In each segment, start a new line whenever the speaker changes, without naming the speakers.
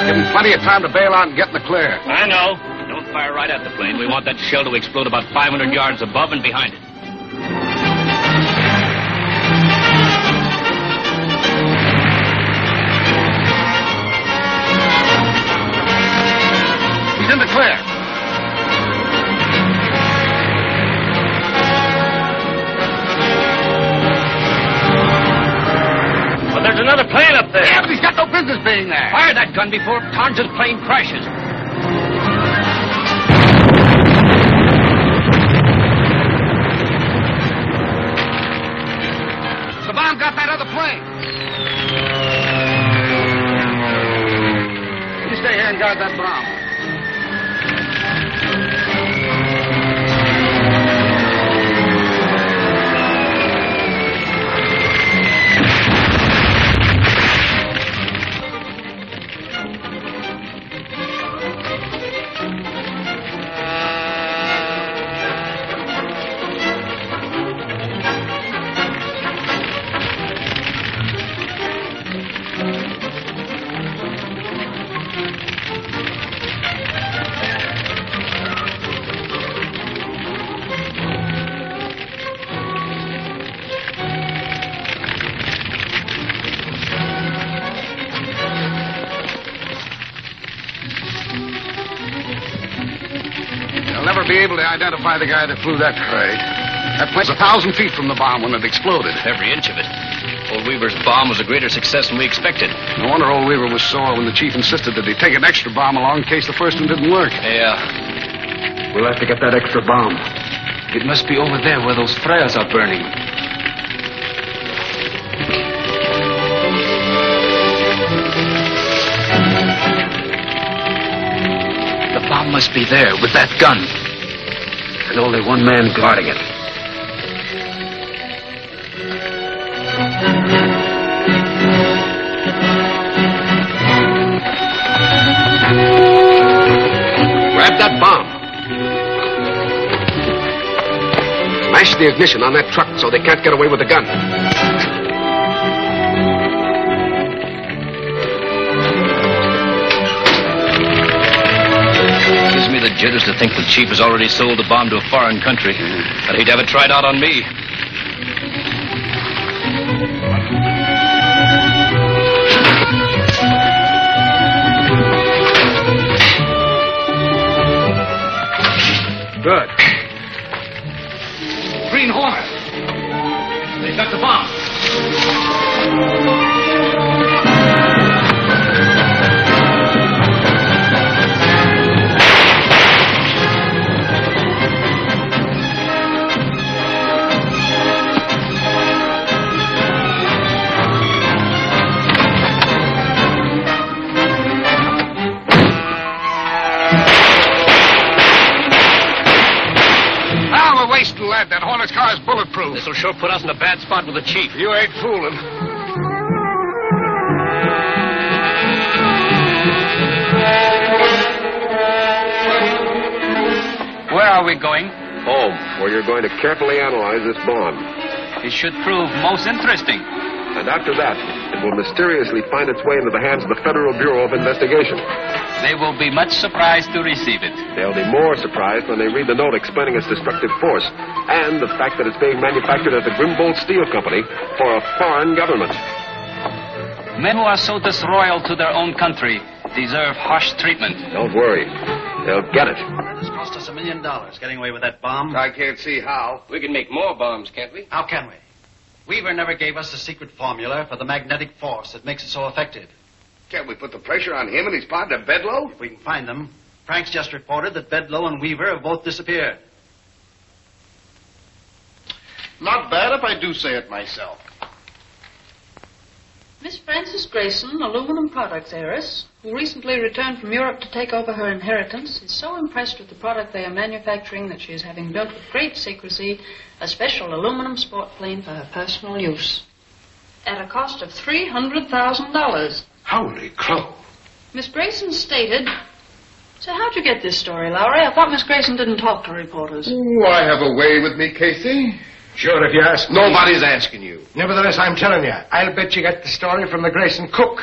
Give them plenty of time to bail out and get in the clear.
I know. Don't fire right at the plane. We want that shell to explode about 500 yards above and behind it.
He's in the clear.
But there's another plane up there.
Yeah, but he's got no business being there.
Fire that gun before Torrance's plane crashes.
The bomb got that other plane. You stay here and guard that bomb. Be able to identify the guy that flew that crate. That plane's 1,000 feet from the bomb when it exploded.
Every inch of it. Old Weaver's bomb was a greater success than we expected.
No wonder old Weaver was sore when the chief insisted that he take an extra bomb along in case the first one didn't work.
Yeah.
We'll have to get that extra bomb.
It must be over there where those flares are burning. The bomb must be there with that gun. And only one man guarding it.
Grab that bomb. Smash the ignition on that truck so they can't get away with the gun.
Gives me the jitters to think the chief has already sold the bomb to a foreign country. But he'd have it tried out on me.
Good. Green Hornet. They got the bomb. Lead. That Hornet's car is bulletproof.
This'll sure put us in a bad spot with the chief.
You ain't fooling.
Where are we going?
Home, where you're going to carefully analyze this bomb.
It should prove most interesting.
And after that, it will mysteriously find its way into the hands of the Federal Bureau of Investigation.
They will be much surprised to receive it.
They'll be more surprised when they read the note explaining its destructive force and the fact that it's being manufactured at the Grimbold Steel Company for a foreign government.
Men who are so disloyal to their own country deserve harsh treatment.
Don't worry. They'll get it.
It's cost us $1 million getting away with that bomb.
I can't see how.
We can make more bombs, can't we?
How can we? Weaver never gave us the secret formula for the magnetic force that makes it so effective.
Can't we put the pressure on him and his partner, Bedloe?
If we can find them. Frank's just reported that Bedloe and Weaver have both disappeared.
Not bad if I do say it myself.
Miss Frances Grayson, aluminum products heiress, who recently returned from Europe to take over her inheritance, is so impressed with the product they are manufacturing that she is having built with great secrecy a special aluminum sport plane for her personal use. At a cost of $300,000.
Holy crow.
Miss Grayson stated... So how'd you get this story, Lowry? I thought Miss Grayson didn't talk to reporters.
Oh, I have a way with me, Casey. Sure, if you ask me.
Nobody's asking you.
Nevertheless, I'm telling you, I'll bet you get the story from the Grayson cook.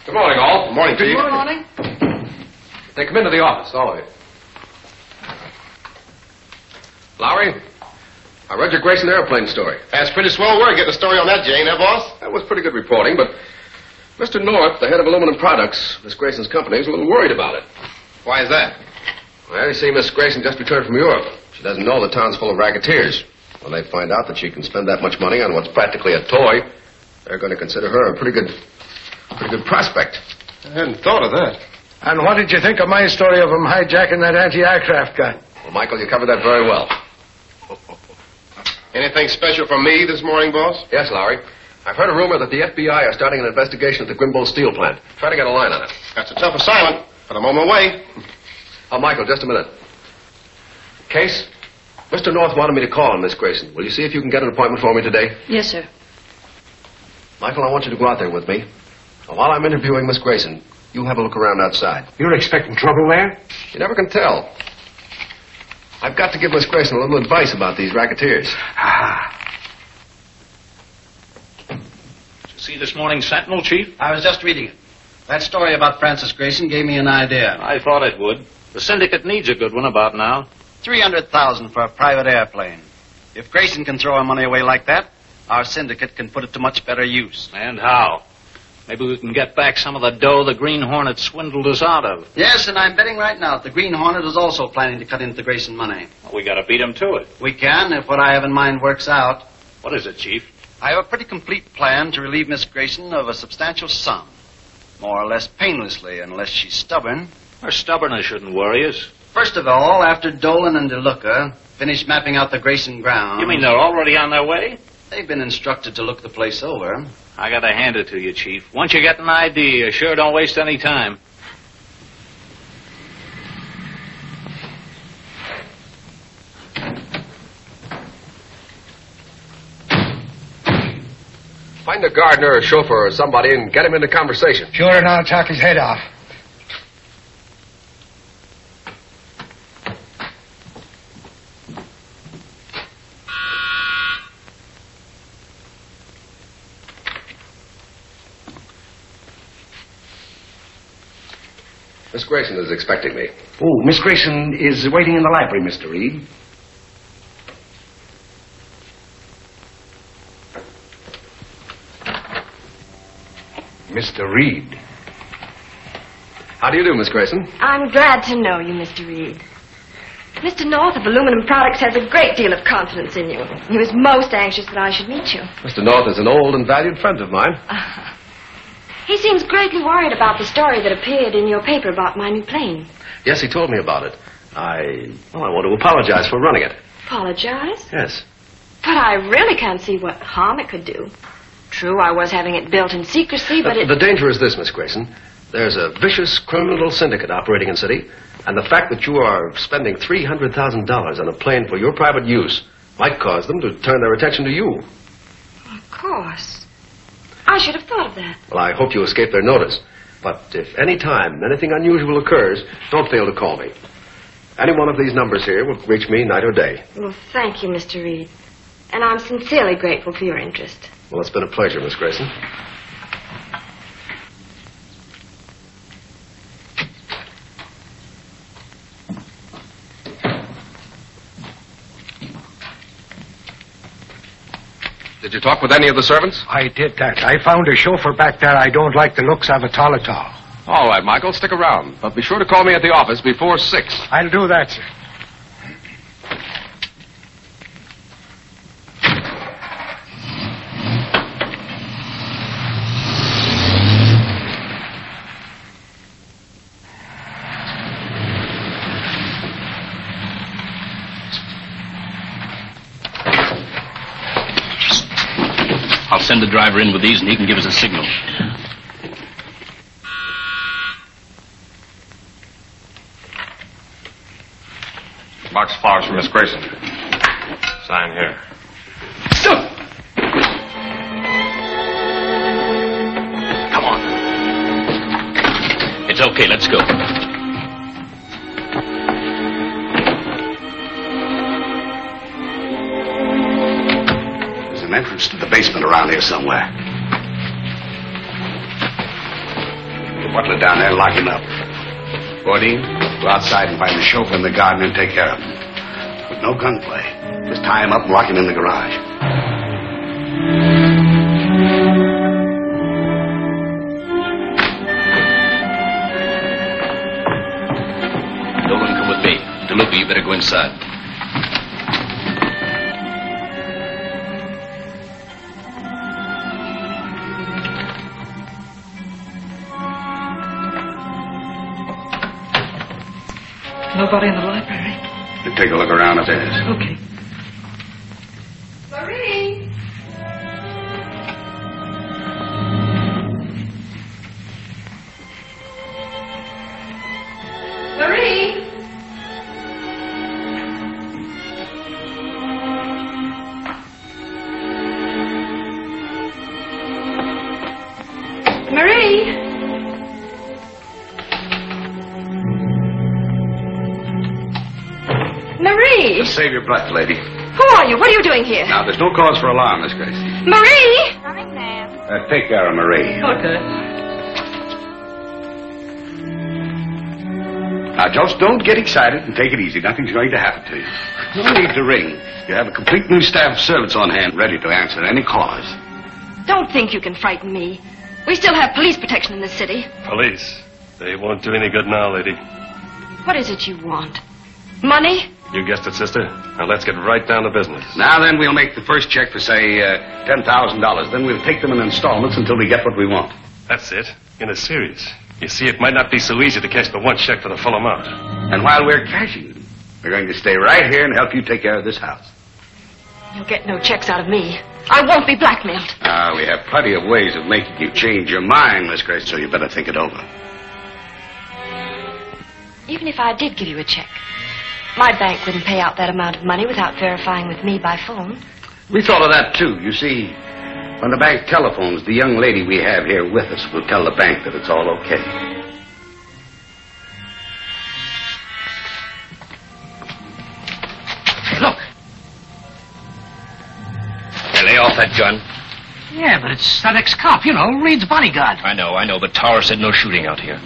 Good morning, all. Good morning, Chief.
Good morning.
They come into the office, all of you. Lowry, I read your Grayson airplane story.
That's pretty swell work getting a story on that, Jane, eh, boss?
That was pretty good reporting, but Mr. North, the head of aluminum products, Miss Grayson's company, is a little worried about it.
Why is that?
Well, you see, Miss Grayson just returned from Europe. She doesn't know the town's full of racketeers. When they find out that she can spend that much money on what's practically a toy, they're going to consider her a pretty good prospect.
I hadn't thought of that.
And what did you think of my story of him hijacking that anti-aircraft gun?
Well, Michael, you covered that very well.
Anything special from me this morning, boss?
Yes, Lowry. I've heard a rumor that the FBI are starting an investigation at the Grimble steel plant. Try to get a line on it.
That's a tough assignment, but I'm on my way.
Oh, Michael, just a minute. Case, Mr. North wanted me to call on Miss Grayson. Will you see if you can get an appointment for me today?
Yes, sir.
Michael, I want you to go out there with me. Now, while I'm interviewing Miss Grayson, you have a look around outside.
You're expecting trouble there?
You never can tell. I've got to give Miss Grayson a little advice about these racketeers.
Did you see this morning's Sentinel, Chief?
I was just reading it. That story about Francis Grayson gave me an idea.
I thought it would. The syndicate needs a good one about now.
$300,000 for a private airplane. If Grayson can throw our money away like that, our syndicate can put it to much better use.
And how? Maybe we can get back some of the dough the Green Hornet swindled us out of.
Yes, and I'm betting right now that the Green Hornet is also planning to cut into the Grayson money.
Well, we got to beat him to it.
We can, if what I have in mind works out.
What is it, Chief?
I have a pretty complete plan to relieve Miss Grayson of a substantial sum. More or less painlessly, unless she's stubborn.
Her stubbornness shouldn't worry us.
First of all, after Dolan and DeLuca finish mapping out the Grayson ground...
You mean they're already on their way?
They've been instructed to look the place over.
I got to hand it to you, Chief. Once you get an idea, you sure don't waste any time.
Find a gardener or chauffeur or somebody and get him into conversation.
Sure, and I'll talk his head off.
Miss Grayson is expecting me.
Oh, Miss Grayson is waiting in the library, Mr. Reed.
Mr. Reed.
How do you do, Miss Grayson?
I'm glad to know you, Mr. Reed. Mr. North of Aluminum Products has a great deal of confidence in you. He was most anxious that I should meet you.
Mr. North is an old and valued friend of mine.
He seems greatly worried about the story that appeared in your paper about my new plane.
Yes, he told me about it. I want to apologize for running it.
Apologize?
Yes.
But I really can't see what harm it could do. True, I was having it built in secrecy, but
The danger is this, Miss Grayson. There's a vicious criminal syndicate operating in the city, and the fact that you are spending $300,000 on a plane for your private use might cause them to turn their attention to you.
Of course. I should have thought of that.
Well, I hope you escape their notice. But if any time anything unusual occurs, don't fail to call me. Any one of these numbers here will reach me night or day.
Well, thank you, Mr. Reed. And I'm sincerely grateful for your interest.
Well, it's been a pleasure, Miss Grayson. Did you talk with any of the servants?
I did that. I found a chauffeur back there I don't like the looks of at all.
All right, Michael, stick around. But be sure to call me at the office before 6.
I'll do that, sir.
I'll send the driver in with these, and he can give us a signal.
Box of flowers for Miss Grayson. Sign here.
Come on. It's okay. Let's go.
entrance to the basement around here somewhere. The butler down there, lock him up. Bodine, go outside and find the chauffeur and the gardener and take care of him. With no gunplay. Just tie him up and lock him in the garage.
Dolan, come with me. DeLuca, you better go inside.
Nobody in the library.
You take a look around upstairs.
Okay.
Marie! Marie! Marie! Marie!
Just save your breath, lady.
Who are you? What are you doing here?
Now, there's no cause for alarm, Miss Grace.
Marie! Coming, ma'am.
Take care of Marie.
Okay.
Now, just don't get excited and take it easy. Nothing's going to happen to you. No need to ring. You have a complete new staff of servants on hand, ready to answer any callers.
Don't think you can frighten me. We still have police protection in this city.
Police? They won't do any good now, lady.
What is it you want? Money?
You guessed it, sister. Now let's get right down to business.
Now then, we'll make the first check for, say, $10,000. Then we'll take them in installments until we get what we want.
That's it. In a series. You see, it might not be so easy to cash the one check for the full amount.
And while we're cashing them, we're going to stay right here and help you take care of this house.
You'll get no checks out of me. I won't be blackmailed.
We have plenty of ways of making you change your mind, Miss Grace, so you better think it over.
Even if I did give you a check, my bank wouldn't pay out that amount of money without verifying with me by phone.
We thought of that, too. You see, when the bank telephones, the young lady we have here with us will tell the bank that it's all okay.
Hey, look. Hey, lay off that gun.
Yeah, but it's that ex-cop, you know, Reed's bodyguard.
I know, but Tower said no shooting out here.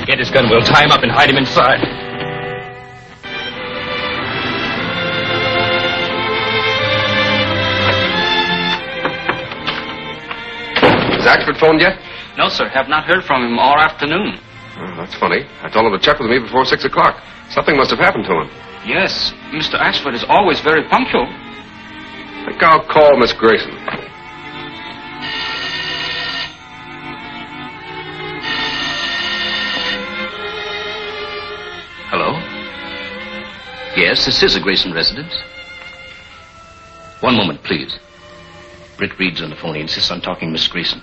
Get his gun. We'll tie him up and hide him inside.
Has Axford phoned yet?
No, sir. Have not heard from him all afternoon.
Oh, that's funny. I told him to check with me before 6 o'clock. Something must have happened to him.
Yes, Mr. Axford is always very punctual.
I think I'll call Miss Grayson.
Hello? Yes, this is a Grayson residence. One moment, please. Britt Reed's on the phone. He insists on talking to Miss Grayson.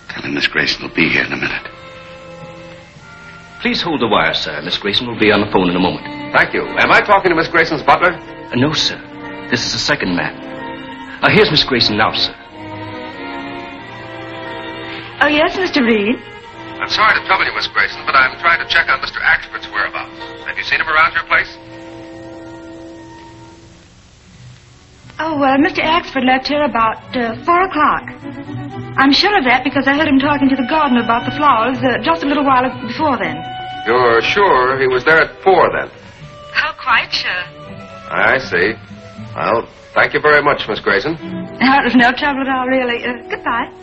Tell him Miss Grayson will be here in a minute.
Please hold the wire, sir. Miss Grayson will be on the phone in a moment.
Thank you. Am I talking to Miss Grayson's butler?
No, sir. This is the second man. Here's Miss Grayson now, sir.
Oh, yes, Mr. Reed?
I'm sorry to trouble you, Miss Grayson, but I'm trying to check on Mr. Axford's whereabouts. Have you seen him around your place?
Oh, Mr. Axford left here about 4 o'clock. I'm sure of that because I heard him talking to the gardener about the flowers just a little while before then.
You're sure he was there at 4 then?
Oh, quite sure.
I see. Well, thank you very much, Miss Grayson.
It was no trouble at all, really. Goodbye.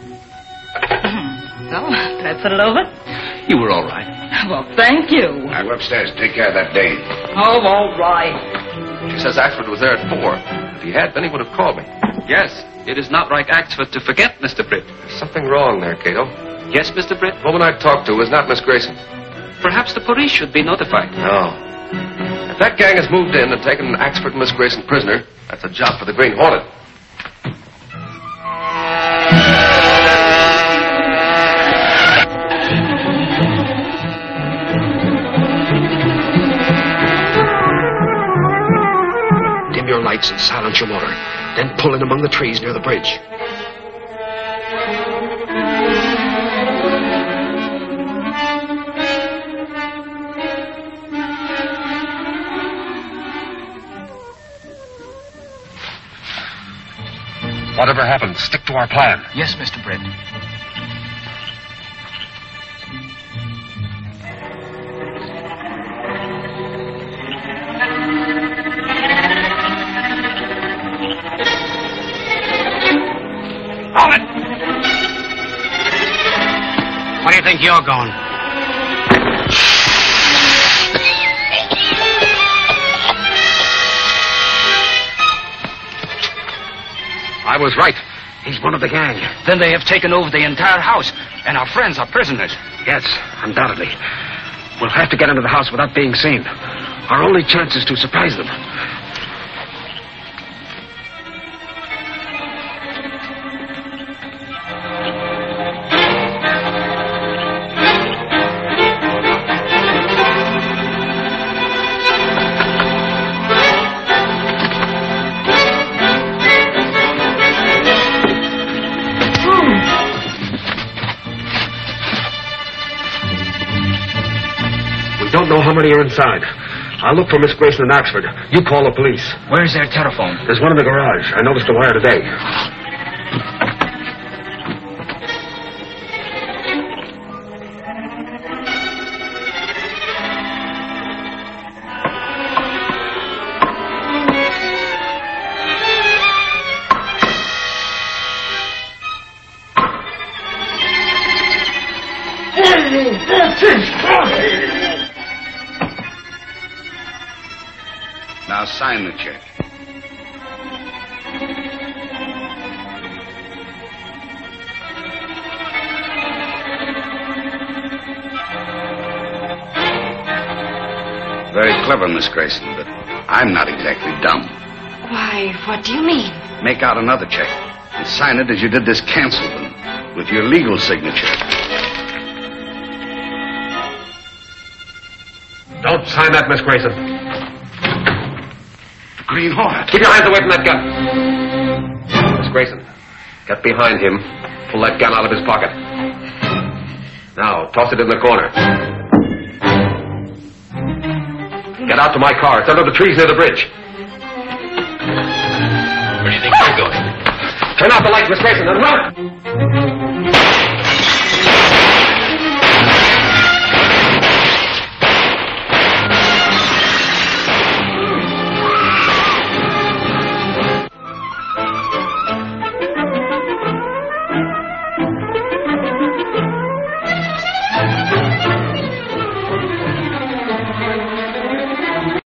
So, did I put it over?
You were all right.
Well, thank you.
Now go upstairs and take care of that dame.
Oh, all right.
She says Axford was there at 4. If he had been, he would have called me.
Yes, it is not like Axford to forget, Mr. Britt.
There's something wrong there, Cato.
Yes, Mr. Britt?
The woman I talked to was not Miss Grayson.
Perhaps the police should be notified.
No. If that gang has moved in and taken Axford and Miss Grayson prisoner, that's a job for the Green Hornet.
dim your lights and silence your motor. Then pull in among the trees near the bridge.
Whatever happens, stick to our plan.
Yes, Mr. Brett.
Hold it! Where do you think you're going?
I was right. He's one of the gang.
Then they have taken over the entire house, and our friends are prisoners.
Yes, undoubtedly. We'll have to get into the house without being seen. Our only chance is to surprise them. Don't know how many are inside. I'll look for Miss Grayson in Oxford. You call the police.
Where's their telephone?
There's one in the garage. I noticed a wire today.
Now sign the check. Very clever, Miss Grayson, but I'm not exactly dumb.
Why, what do you mean?
Make out another check and sign it as you did this cancel one, with your legal signature.
Don't sign that, Miss Grayson.
Green Hornet.
Keep your hands away from that gun. Miss Grayson, get behind him. Pull that gun out of his pocket. Now, toss it in the corner. Get out to my car. It's under the trees near the bridge.
Where do you think you're going?
Turn off the light, Miss Grayson, and run!